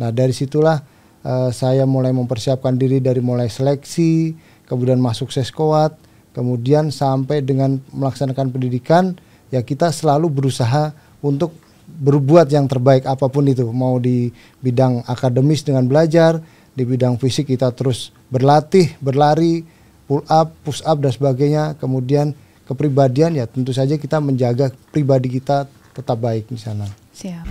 Nah dari situlah saya mulai mempersiapkan diri dari mulai seleksi, kemudian masuk seskoat, kemudian sampai dengan melaksanakan pendidikan, ya kita selalu berusaha untuk berbuat yang terbaik apapun itu, mau di bidang akademis dengan belajar, di bidang fisik kita terus berlatih, berlari, pull up, push up dan sebagainya. Kemudian kepribadian ya tentu saja kita menjaga pribadi kita tetap baik di sana. Siap.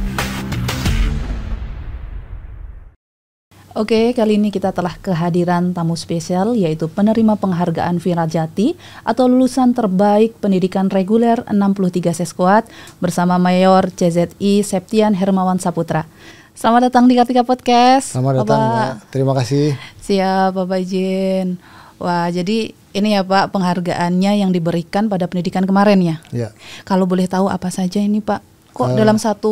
Oke, kali ini kita telah kehadiran tamu spesial yaitu penerima penghargaan Virajati atau lulusan terbaik pendidikan reguler 63 Seskoat bersama Mayor CZI Septian Hermawan Saputra. Selamat datang di Kartika Podcast. Selamat datang, Mbak. Terima kasih. Siap, Bapak izin. Wah, jadi ini ya Pak penghargaannya yang diberikan pada pendidikan kemarin ya. Ya. Kalau boleh tahu apa saja ini Pak? Kok dalam satu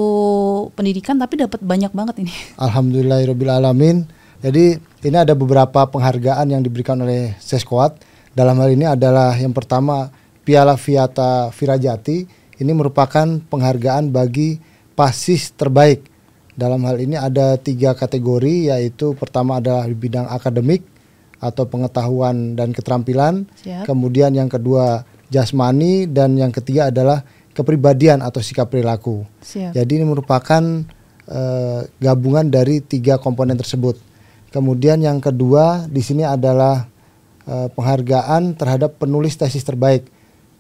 pendidikan tapi dapat banyak banget ini? Alhamdulillahirobbilalamin. Jadi ini ada beberapa penghargaan yang diberikan oleh Seskoat. Dalam hal ini adalah yang pertama Piala Viata Virajati. Ini merupakan penghargaan bagi pasis terbaik. Dalam hal ini ada 3 kategori, yaitu pertama adalah di bidang akademik atau pengetahuan dan keterampilan. Siap. Kemudian yang kedua jasmani, dan yang ketiga adalah kepribadian atau sikap perilaku. Siap. Jadi ini merupakan gabungan dari 3 komponen tersebut. Kemudian yang kedua di sini adalah penghargaan terhadap penulis tesis terbaik.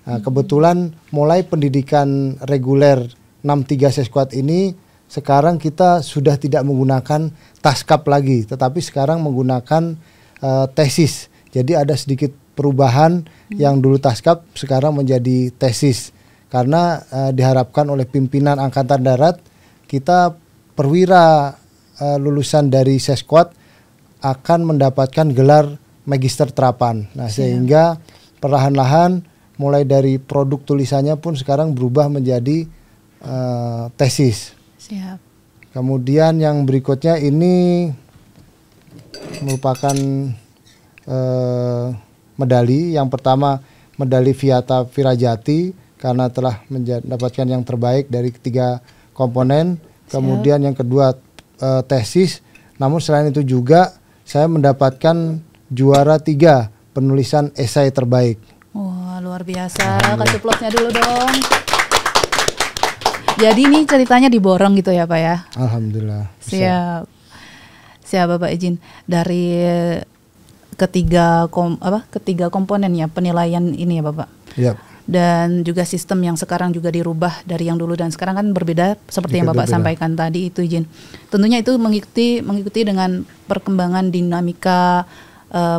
Nah, kebetulan mulai pendidikan reguler 63 Seskoat ini sekarang kita sudah tidak menggunakan taskap lagi, tetapi sekarang menggunakan tesis. Jadi ada sedikit perubahan, yang dulu taskap sekarang menjadi tesis. Karena diharapkan oleh pimpinan Angkatan Darat, kita perwira lulusan dari Seskoat akan mendapatkan gelar magister terapan. Nah, sehingga perlahan-lahan mulai dari produk tulisannya pun sekarang berubah menjadi tesis. Siap. Kemudian yang berikutnya ini merupakan medali. Yang pertama medali Viata Virajati karena telah mendapatkan yang terbaik dari 3 komponen. Kemudian yang kedua tesis. Namun selain itu juga saya mendapatkan juara 3 penulisan esai terbaik. Wah, luar biasa. Kasih plusnya dulu dong. Jadi ini ceritanya diborong gitu ya Pak ya? Alhamdulillah. Siap. Siap Bapak izin. Dari ketiga komponen ya penilaian ini ya Bapak. Yep. Dan juga sistem yang sekarang juga dirubah dari yang dulu dan sekarang kan berbeda seperti yang Bapak sampaikan tadi itu izin. Tentunya itu mengikuti dengan perkembangan dinamika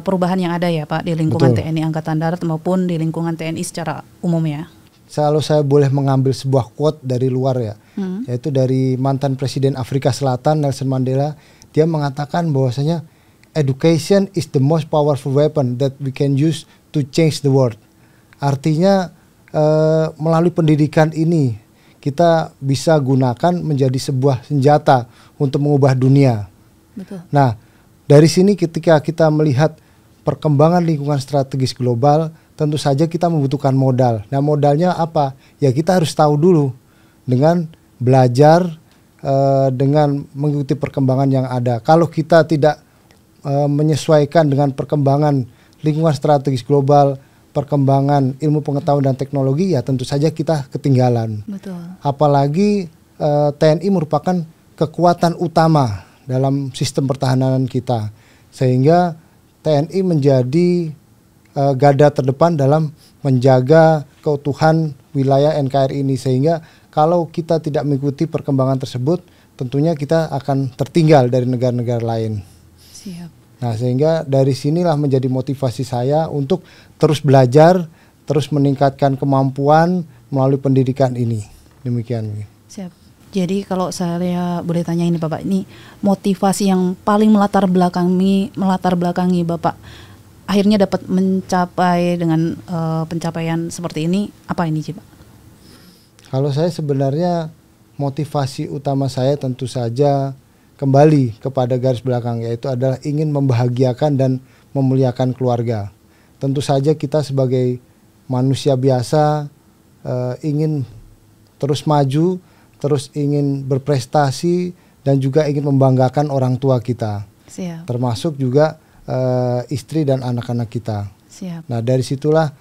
perubahan yang ada ya Pak di lingkungan TNI Angkatan Darat maupun di lingkungan TNI secara umum ya. Kalau saya boleh mengambil sebuah quote dari luar ya, yaitu dari mantan Presiden Afrika Selatan Nelson Mandela, dia mengatakan bahwasanya education is the most powerful weapon that we can use to change the world. Artinya melalui pendidikan ini kita bisa gunakan menjadi sebuah senjata untuk mengubah dunia. Betul. Nah, dari sini ketika kita melihat perkembangan lingkungan strategis global, tentu saja kita membutuhkan modal. Nah, modalnya apa? Ya kita harus tahu dulu dengan belajar, dengan mengikuti perkembangan yang ada. Kalau kita tidak menyesuaikan dengan perkembangan lingkungan strategis global, perkembangan ilmu pengetahuan dan teknologi, ya tentu saja kita ketinggalan. Betul. Apalagi TNI merupakan kekuatan utama dalam sistem pertahanan kita, sehingga TNI menjadi garda terdepan dalam menjaga keutuhan wilayah NKRI ini. Sehingga kalau kita tidak mengikuti perkembangan tersebut, tentunya kita akan tertinggal dari negara-negara lain. Siap. Nah, sehingga dari sinilah menjadi motivasi saya untuk terus belajar, terus meningkatkan kemampuan melalui pendidikan ini. Demikian. Siap. Jadi kalau saya boleh tanya ini Bapak, ini motivasi yang paling melatar belakangi Bapak akhirnya dapat mencapai dengan pencapaian seperti ini, apa ini sih Pak? Kalau saya sebenarnya motivasi utama saya tentu saja kembali kepada garis belakang, yaitu adalah ingin membahagiakan dan memuliakan keluarga. Tentu saja kita sebagai manusia biasa ingin terus maju, terus ingin berprestasi, dan juga ingin membanggakan orang tua kita. Siap. Termasuk juga istri dan anak-anak kita. Siap. Nah dari situlah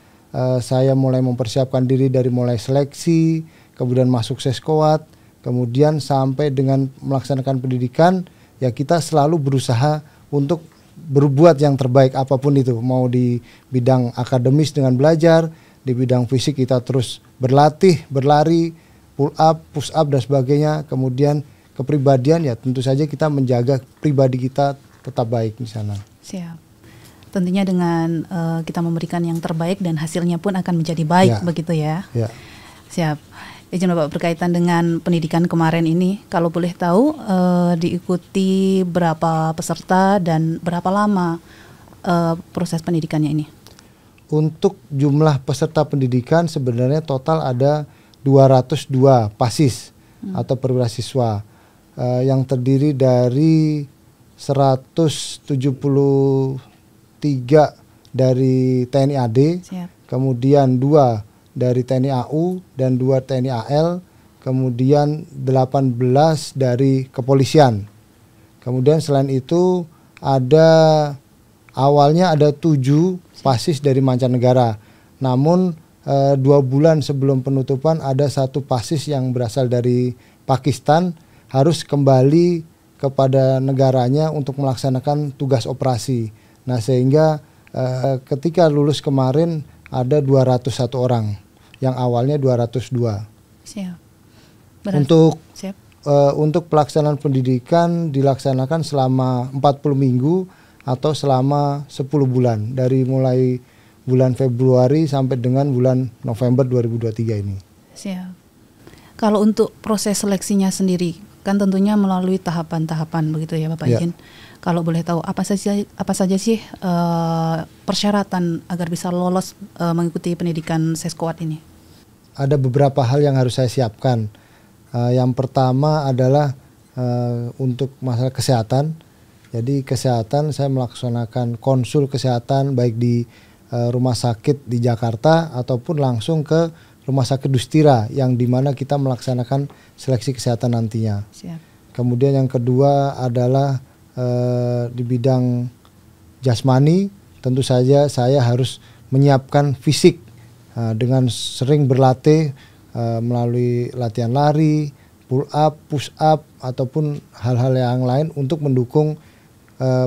saya mulai mempersiapkan diri dari mulai seleksi, kemudian masuk Seskoat, kemudian sampai dengan melaksanakan pendidikan, ya kita selalu berusaha untuk berbuat yang terbaik apapun itu, mau di bidang akademis dengan belajar, di bidang fisik kita terus berlatih, berlari, pull up, push up dan sebagainya. Kemudian kepribadian, ya tentu saja kita menjaga pribadi kita tetap baik di sana. Siap. Tentunya dengan kita memberikan yang terbaik dan hasilnya pun akan menjadi baik, begitu ya. Ya. Siap. Izin Bapak, berkaitan dengan pendidikan kemarin ini, kalau boleh tahu diikuti berapa peserta dan berapa lama proses pendidikannya ini? Untuk jumlah peserta pendidikan sebenarnya total ada 202 PASIS atau perwira siswa yang terdiri dari 173 dari TNI AD, kemudian 2 dari TNI AU dan 2 TNI AL, kemudian 18 dari kepolisian. Kemudian selain itu awalnya ada 7 PASIS dari mancanegara. Namun 2 bulan sebelum penutupan ada 1 PASIS yang berasal dari Pakistan harus kembali kepada negaranya untuk melaksanakan tugas operasi. Nah sehingga ketika lulus kemarin ada 201 orang, yang awalnya 202. Siap. Untuk pelaksanaan pendidikan dilaksanakan selama 40 minggu atau selama 10 bulan, dari mulai bulan Februari sampai dengan bulan November 2023 ini. Siap. Kalau untuk proses seleksinya sendiri, kan tentunya melalui tahapan-tahapan begitu ya Bapak Izin. Kalau boleh tahu apa saja sih persyaratan agar bisa lolos mengikuti pendidikan Seskoat ini? Ada beberapa hal yang harus saya siapkan. Yang pertama adalah untuk masalah kesehatan. Jadi kesehatan saya melaksanakan konsul kesehatan baik di rumah sakit di Jakarta ataupun langsung ke rumah sakit Dustira yang dimana kita melaksanakan seleksi kesehatan nantinya. Siap. Kemudian yang kedua adalah di bidang jasmani, tentu saja saya harus menyiapkan fisik dengan sering berlatih melalui latihan lari, pull up, push up ataupun hal-hal yang lain untuk mendukung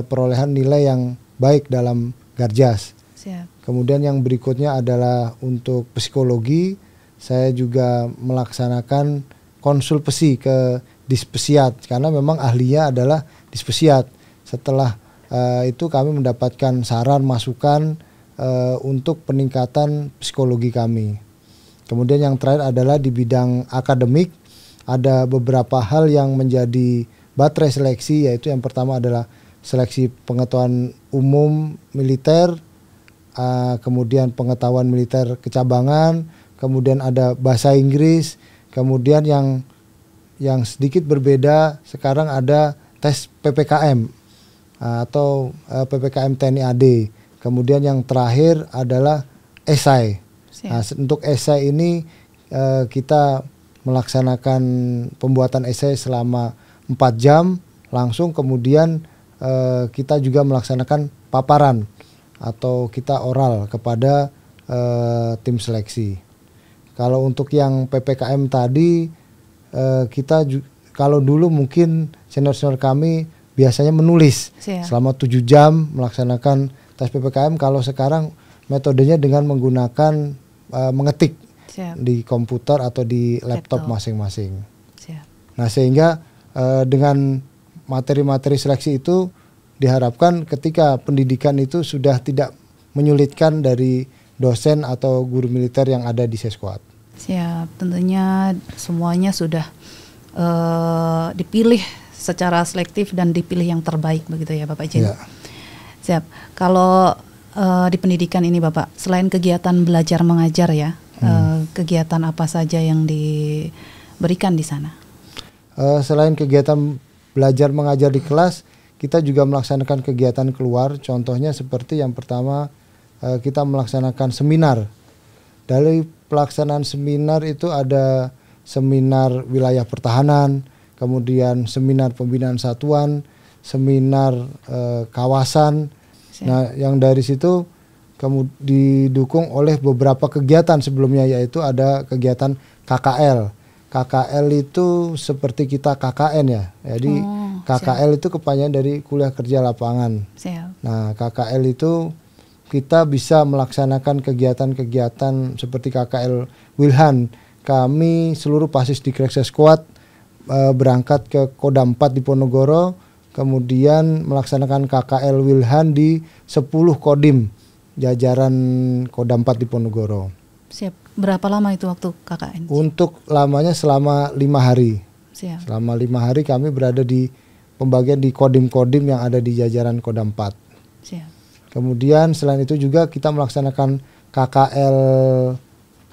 perolehan nilai yang baik dalam Garjas. Siap. Kemudian yang berikutnya adalah untuk psikologi, saya juga melaksanakan konsul pesi ke Dispesiat karena memang ahlinya adalah Dispesiat. Setelah itu kami mendapatkan saran masukan untuk peningkatan psikologi kami. Kemudian yang terakhir adalah di bidang akademik, ada beberapa hal yang menjadi baterai seleksi, yaitu yang pertama adalah seleksi pengetahuan umum militer, kemudian pengetahuan militer kecabangan, kemudian ada bahasa Inggris, kemudian yang sedikit berbeda sekarang ada tes PPKM atau PPKM TNI AD. Kemudian yang terakhir adalah esai. Nah, untuk esai ini kita melaksanakan pembuatan esai selama 4 jam langsung, kemudian kita juga melaksanakan paparan atau kita oral kepada tim seleksi. Kalau untuk yang PPKM tadi kalau dulu mungkin senior-senior kami biasanya menulis selama 7 jam melaksanakan tes PPKM. Kalau sekarang metodenya dengan menggunakan mengetik di komputer atau di laptop masing-masing. Nah sehingga dengan materi-materi seleksi itu diharapkan ketika pendidikan itu sudah tidak menyulitkan dari dosen atau guru militer yang ada di Seskoat. Siap, tentunya semuanya sudah dipilih secara selektif dan dipilih yang terbaik begitu ya Bapak Izin. Ya. Siap. Kalau di pendidikan ini Bapak, selain kegiatan belajar mengajar ya, kegiatan apa saja yang diberikan di sana? Selain kegiatan belajar mengajar di kelas, kita juga melaksanakan kegiatan keluar. Contohnya seperti yang pertama kita melaksanakan seminar. Dari pelaksanaan seminar itu ada seminar wilayah pertahanan, kemudian seminar pembinaan satuan, seminar kawasan. Nah, yang dari situ didukung oleh beberapa kegiatan sebelumnya, yaitu ada kegiatan KKL. KKL itu seperti kita KKN ya. Jadi KKL itu kepanjangan dari kuliah kerja lapangan. Nah, KKL itu kita bisa melaksanakan kegiatan-kegiatan seperti KKL Wilhan. Kami seluruh Pasis Dikrek Seskuat berangkat ke Kodam 4 di Ponorogo, kemudian melaksanakan KKL Wilhan di 10 Kodim jajaran Kodam 4 di Ponorogo. Siap. Berapa lama itu waktu KKN? Untuk lamanya selama 5 hari. Siap. Selama 5 hari kami berada di pembagian di kodim-kodim yang ada di jajaran Kodam 4. Siap. Kemudian selain itu juga kita melaksanakan KKL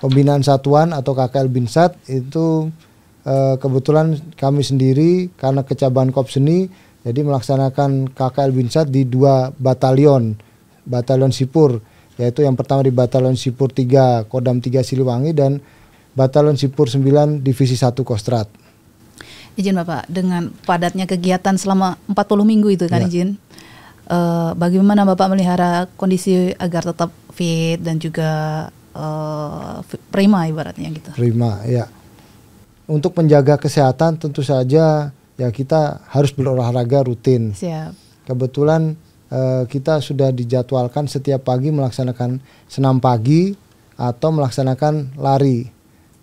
pembinaan satuan atau KKL Binsat. Itu kebetulan kami sendiri karena kecabangan Kopseni, jadi melaksanakan KKL Binsat di 2 batalion Sipur, yaitu yang pertama di Batalion Sipur 3 Kodam 3 Siliwangi dan Batalion Sipur 9 Divisi 1 Kostrad. Izin Bapak, dengan padatnya kegiatan selama 40 minggu itu kan izin, bagaimana Bapak melihara kondisi agar tetap fit dan juga prima ibaratnya gitu? Prima, ya. Untuk menjaga kesehatan tentu saja ya kita harus berolahraga rutin. Siap. Kebetulan kita sudah dijadwalkan setiap pagi melaksanakan senam pagi atau melaksanakan lari.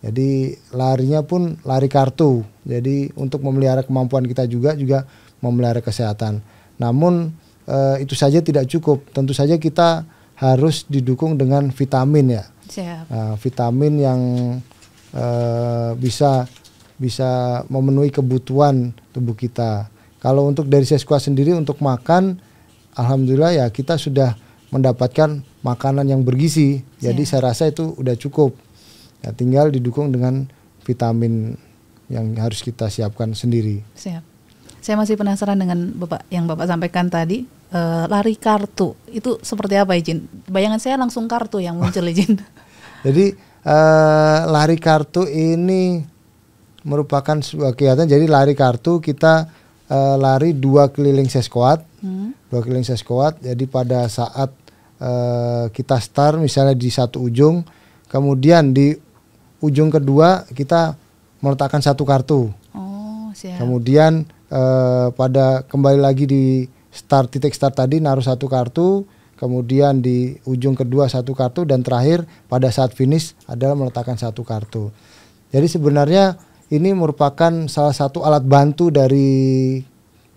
Jadi larinya pun lari kartu. Jadi untuk memelihara kemampuan kita juga memelihara kesehatan. Namun itu saja tidak cukup. Tentu saja kita harus didukung dengan vitamin ya. Siap. Vitamin yang bisa memenuhi kebutuhan tubuh kita. Kalau untuk dari Seskuat sendiri untuk makan, alhamdulillah ya kita sudah mendapatkan makanan yang bergizi. Jadi saya rasa itu udah cukup. Ya, tinggal didukung dengan vitamin yang harus kita siapkan sendiri. Siap. Saya masih penasaran dengan yang Bapak sampaikan tadi, lari kartu. Itu seperti apa izin? Bayangan saya langsung kartu yang muncul izin. Jadi lari kartu ini merupakan sebuah kegiatan. Jadi lari kartu kita lari 2 keliling Seskuat. 2 keliling Seskuat. Jadi pada saat kita start misalnya di satu ujung, kemudian di ujung kedua kita meletakkan 1 kartu. Oh, siap. Kemudian pada kembali lagi di titik start tadi naruh 1 kartu, kemudian di ujung kedua 1 kartu, dan terakhir pada saat finish adalah meletakkan 1 kartu. Jadi sebenarnya ini merupakan salah satu alat bantu dari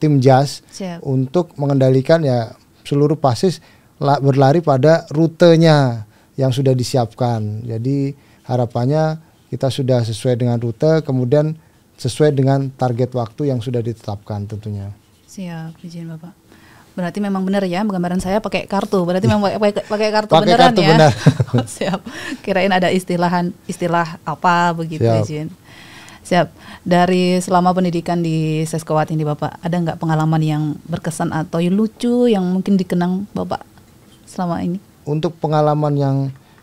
tim JAS untuk mengendalikan ya seluruh Pasis berlari pada rutenya yang sudah disiapkan. Jadi harapannya kita sudah sesuai dengan rute, kemudian sesuai dengan target waktu yang sudah ditetapkan tentunya. Siap, izin Bapak. Berarti memang benar ya, gambaran saya pakai kartu. Berarti memang pakai kartu beneran kartu ya. Benar. Siap. Kirain ada istilah apa begitu izin. Siap. Dari selama pendidikan di Seskuat ini Bapak, ada nggak pengalaman yang berkesan atau yang lucu yang mungkin dikenang Bapak selama ini? Untuk pengalaman yang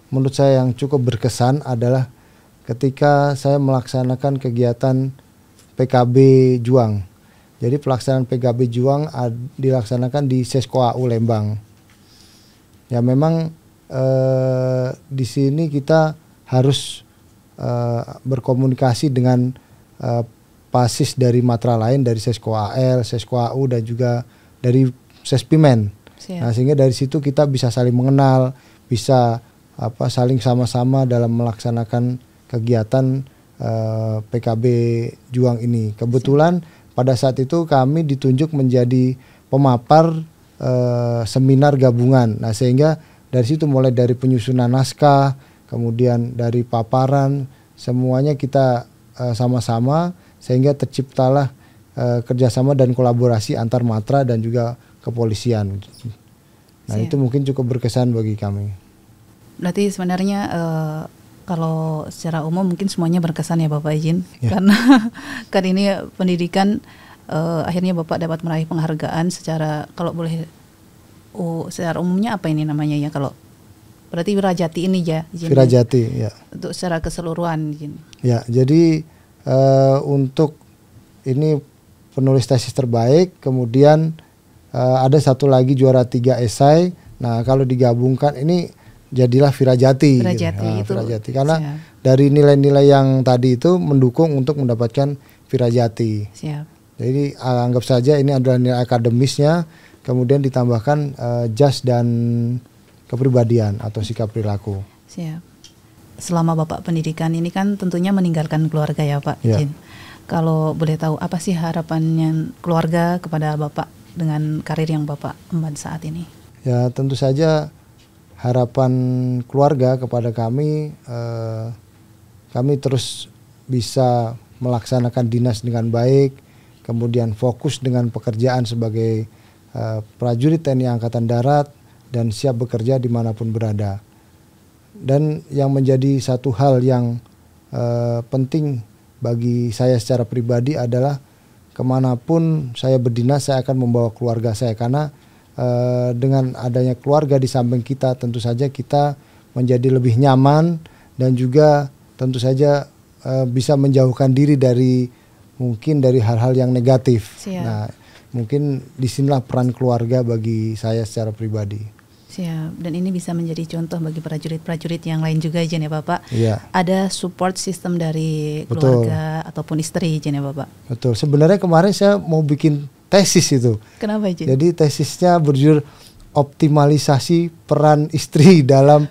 menurut saya yang cukup berkesan adalah ketika saya melaksanakan kegiatan PKB Juang. Jadi pelaksanaan PKB Juang dilaksanakan di Sesko-AU Lembang. Ya memang di sini kita harus berkomunikasi dengan Pasis dari matra lain, dari Sesko-AL, Sesko-AU dan juga dari Sespimen. Nah sehingga dari situ kita bisa saling mengenal, bisa saling sama-sama dalam melaksanakan kegiatan PKB Juang ini. Kebetulan pada saat itu kami ditunjuk menjadi pemapar seminar gabungan. Nah sehingga dari situ mulai dari penyusunan naskah, kemudian dari paparan, semuanya kita sama-sama sehingga terciptalah kerjasama dan kolaborasi antar matra dan juga kepolisian. Nah itu mungkin cukup berkesan bagi kami. Berarti sebenarnya kalau secara umum mungkin semuanya berkesan ya Bapak izin, karena kan ini pendidikan akhirnya Bapak dapat meraih penghargaan secara, kalau boleh secara umumnya apa ini namanya ya, kalau berarti Wirajati ini ya izin. Wirajati ya. Untuk secara keseluruhan izin. Ya, jadi untuk ini penulis tesis terbaik, kemudian ada satu lagi juara 3 esai. Nah kalau digabungkan ini jadilah Virajati. Virajati karena dari nilai-nilai yang tadi itu mendukung untuk mendapatkan Virajati. Siap. Jadi anggap saja ini adalah nilai akademisnya, kemudian ditambahkan jas dan kepribadian atau sikap perilaku. Siap. Selama Bapak pendidikan ini kan tentunya meninggalkan keluarga ya Pak Izin. Kalau boleh tahu apa sih harapannya keluarga kepada Bapak dengan karir yang Bapak emban saat ini? Ya tentu saja harapan keluarga kepada kami, kami terus bisa melaksanakan dinas dengan baik, kemudian fokus dengan pekerjaan sebagai prajurit TNI Angkatan Darat dan siap bekerja dimanapun berada. Dan yang menjadi satu hal yang penting bagi saya secara pribadi adalah kemanapun saya berdinas saya akan membawa keluarga saya, karena dengan adanya keluarga di samping kita tentu saja kita menjadi lebih nyaman dan juga tentu saja bisa menjauhkan diri dari mungkin dari hal-hal yang negatif. Siap. Nah mungkin disinilah peran keluarga bagi saya secara pribadi. Siap. Dan ini bisa menjadi contoh bagi prajurit-prajurit yang lain juga izin ya Bapak. Iya. Ada support system dari keluarga ataupun istri izin ya Bapak. Betul. Sebenarnya kemarin saya mau bikin tesis itu. Kenapa izin? Jadi tesisnya berjudul optimalisasi peran istri dalam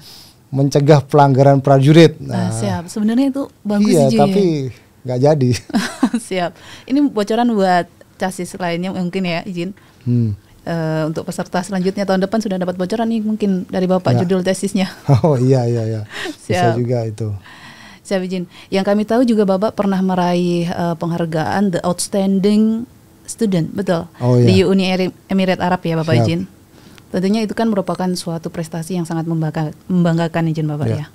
mencegah pelanggaran prajurit. Nah, siap. Sebenarnya itu bagus iya, izin. tapi nggak jadi. Siap. Ini bocoran buat casis lainnya mungkin ya izin. Untuk peserta selanjutnya tahun depan sudah dapat bocoran nih mungkin dari Bapak judul tesisnya. Oh iya. Bisa juga itu. Siap izin. Yang kami tahu juga Bapak pernah meraih penghargaan The Outstanding Student, betul? Oh, iya. Di Uni Emirat Arab ya Bapak Siap. izin. Tentunya itu kan merupakan suatu prestasi yang sangat membanggakan izin Bapak ya.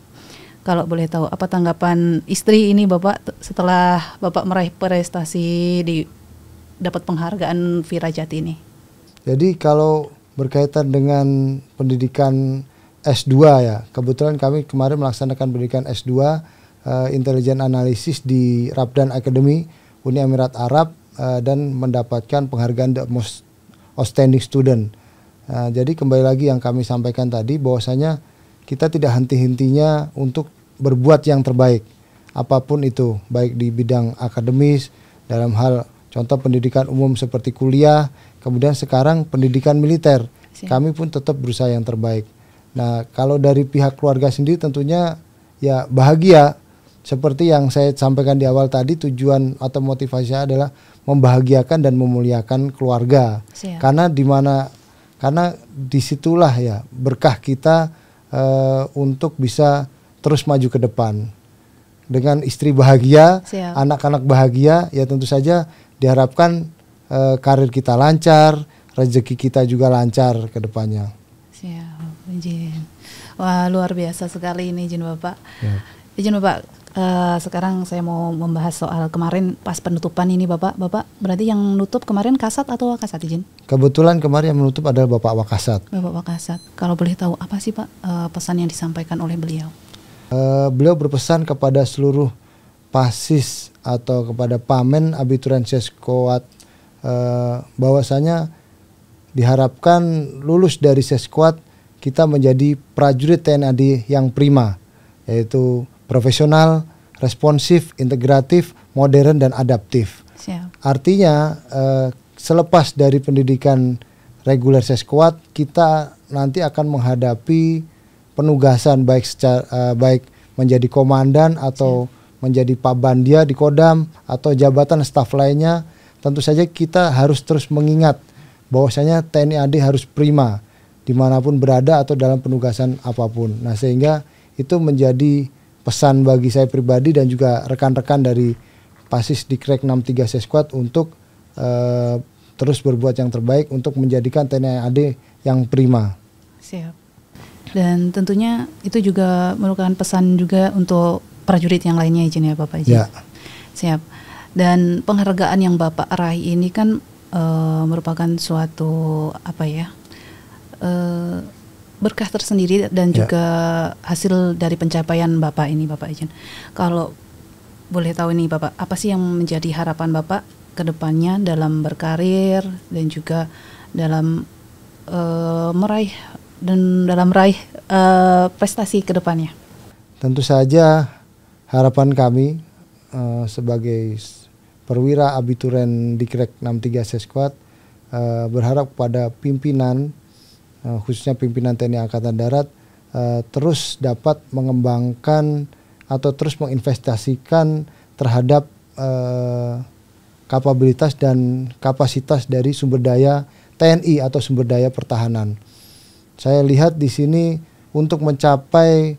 Kalau boleh tahu apa tanggapan istri ini Bapak setelah Bapak meraih prestasi di dapat penghargaan Virajati ini? Jadi kalau berkaitan dengan pendidikan S2 ya, kebetulan kami kemarin melaksanakan pendidikan S2 Intelligent Analysis di Rabdan Academy Uni Emirat Arab dan mendapatkan penghargaan The Most Outstanding Student. Jadi kembali lagi yang kami sampaikan tadi bahwasanya kita tidak henti-hentinya untuk berbuat yang terbaik apapun itu, baik di bidang akademis dalam hal contoh pendidikan umum seperti kuliah, kemudian sekarang pendidikan militer. Kami pun tetap berusaha yang terbaik. Nah, kalau dari pihak keluarga sendiri tentunya ya bahagia. Seperti yang saya sampaikan di awal tadi, tujuan atau motivasinya adalah membahagiakan dan memuliakan keluarga. Karena disitulah ya berkah kita untuk bisa terus maju ke depan. Dengan istri bahagia, anak-anak bahagia, ya tentu saja diharapkan karir kita lancar, rezeki kita juga lancar ke depannya. Siap, izin. Wah, luar biasa sekali ini izin Bapak. Izin Bapak, sekarang saya mau membahas soal kemarin pas penutupan ini Bapak. Bapak berarti yang nutup kemarin Kasat atau Wakasat izin? Kebetulan kemarin yang menutup adalah Bapak Wakasat. Bapak Wakasat. Kalau boleh tahu apa sih Pak pesan yang disampaikan oleh beliau? Beliau berpesan kepada seluruh pasis atau kepada pamen abiturian Seskuat bahwasanya diharapkan lulus dari Seskuat kita menjadi prajurit TNI AD yang prima, yaitu profesional, responsif, integratif, modern dan adaptif. Siap. Artinya selepas dari pendidikan reguler Seskuat kita nanti akan menghadapi penugasan baik menjadi komandan atau menjadi Pabandia di Kodam atau jabatan staf lainnya. Tentu saja kita harus terus mengingat bahwasanya TNI AD harus prima dimanapun berada atau dalam penugasan apapun. Nah sehingga itu menjadi pesan bagi saya pribadi dan juga rekan-rekan dari Pasis Dikrek 63 Seskuat untuk terus berbuat yang terbaik untuk menjadikan TNI AD yang prima. Siap. Dan tentunya itu juga merupakan pesan juga untuk prajurit yang lainnya izin ya Bapak izin. Ya. Siap. Dan penghargaan yang Bapak raih ini kan merupakan suatu berkah tersendiri dan juga hasil dari pencapaian Bapak ini Bapak izin. Kalau boleh tahu nih Bapak, apa sih yang menjadi harapan Bapak ke depannya dalam berkarir dan juga dalam meraih prestasi ke depannya? Tentu saja harapan kami sebagai perwira abituren Dikrek 63 Sesquad berharap kepada pimpinan, khususnya pimpinan TNI Angkatan Darat, terus dapat mengembangkan atau terus menginvestasikan terhadap kapabilitas dan kapasitas dari sumber daya TNI atau sumber daya pertahanan. Saya lihat di sini untuk mencapai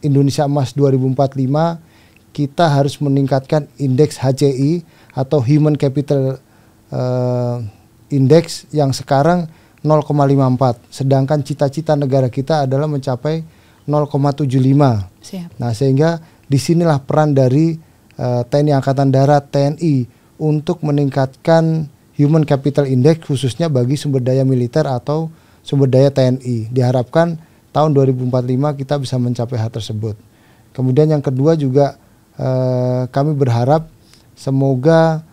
Indonesia Emas 2045, kita harus meningkatkan indeks HCI atau Human Capital Index yang sekarang 0,54, sedangkan cita-cita negara kita adalah mencapai 0,75. Siap. Nah, sehingga disinilah peran dari TNI Angkatan Darat, TNI untuk meningkatkan Human Capital Index khususnya bagi sumber daya militer atau sumber daya TNI. Diharapkan tahun 2045 kita bisa mencapai hal tersebut. Kemudian yang kedua juga kami berharap semoga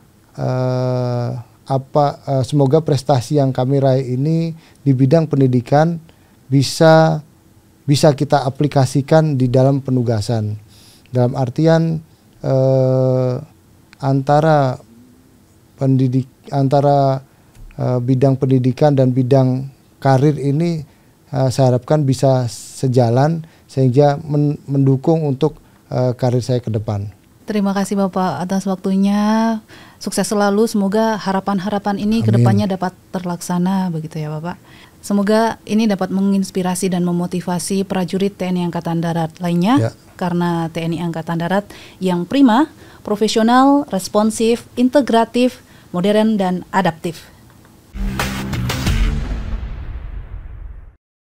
semoga prestasi yang kami raih ini di bidang pendidikan bisa kita aplikasikan di dalam penugasan. Dalam artian antara bidang pendidikan dan bidang karir ini saya harapkan bisa sejalan sehingga mendukung untuk karir saya ke depan. Terima kasih Bapak atas waktunya. Sukses selalu. Semoga harapan-harapan ini ke depannya dapat terlaksana begitu ya Bapak. Semoga ini dapat menginspirasi dan memotivasi prajurit TNI Angkatan Darat lainnya, karena TNI Angkatan Darat yang prima, profesional, responsif, integratif, modern dan adaptif.